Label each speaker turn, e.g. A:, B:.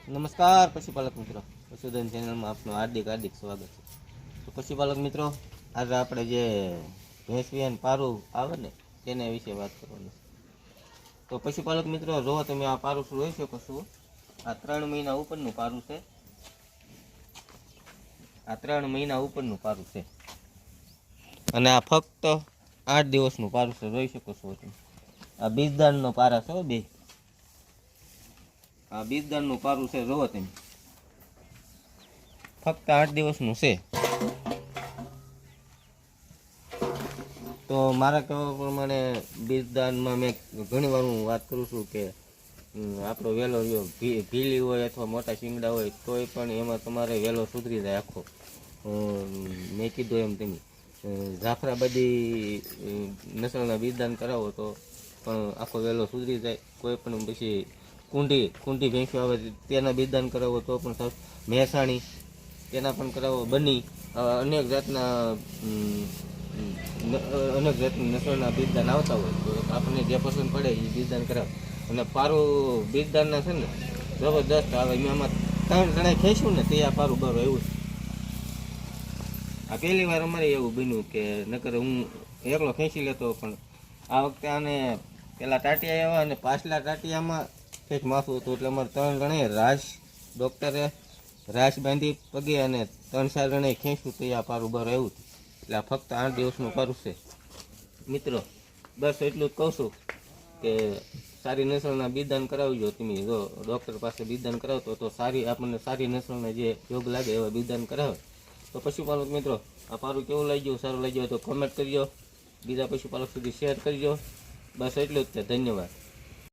A: નમસ્કાર પશુપાલક મિત્રો, પશુધન ચેનલમાં આપનું હાર્દિક સ્વાગત છે. તો પશુપાલક મિત્રો, આજે આપણે જે ભેંસવિયાન પારું આવે ને તેના વિશે વાત કરવાની છે. તો પશુપાલક મિત્રો, જો તમે આ પારું જોઈ શકો છો, આ 3 મહિના ઉપરનું પારું છે. આ 3 મહિના ઉપરનું પારું છે અને આ ફક્ત 8 દિવસનું પારું છે. જોઈ શકો છો તમે. આ બીજદાનનો પારા છે બે. આ બીજદાનનું પારું છે, જોવો તમે. ફક્ત 8 દિવસનું છે. તો મારા કહેવા પ્રમાણે બીજદાનમાં મેં ઘણી વાર હું વાત કરું છું કે આપણો વેલો ભીલી હોય અથવા મોટા શીંગડા હોય તોય પણ એમાં તમારે વેલો સુધરી જાય આખો. મેં કીધું એમ તમે જાફરાબાદી નસલના બીજદાન કરાવો તો પણ આખો વેલો સુધરી જાય. કોઈ પણ પછી કુંડી ભેંસો આવે તેના બીજદાન કરાવો તો પણ સારું. મહેસાણી તેના પણ કરાવો. બની અનેક જાતના નસલના બીજદાન આવતા હોય તો આપણને જે પસંદ પડે એ બીજદાન કરાવે. અને પારું બીજદાનના છે ને જબરદસ્ત આવે. એમાં 3 જણા ખેંચ્યું ને તે આ પારું બરો એવું. આ પહેલી વાર અમારે એવું બન્યું કે નકર હું એકલો ખેંચી લેતો, પણ આ વખતે આને પેલા ટાટિયા આવ્યા અને પાછલા ટાટિયામાં કંઈક માથું હતું એટલે અમારે 3 જણાએ ડૉક્ટરે રાશ બાંધી પગે અને 3-4 જણાએ ખેંચ્યું તો આ પારું બરો એવું. એટલે આ ફક્ત 8 દિવસનું પારું છે મિત્રો. બસ એટલું જ કહું છું કે સારી નસલના બીજદાન કરાવજો તમે. જો ડૉક્ટર પાસે બીજદાન કરાવતો તો આપણને સારી નસલના જે યોગ લાગે એવા બીજદાન કરાવે. તો પશુપાલક મિત્રો, આ પારું કેવું લાગ્યું? સારું લાગ્યું તો કોમેન્ટ કરજો, બીજા પશુપાલક સુધી શેર કરજો. બસ એટલું જ છે. ધન્યવાદ.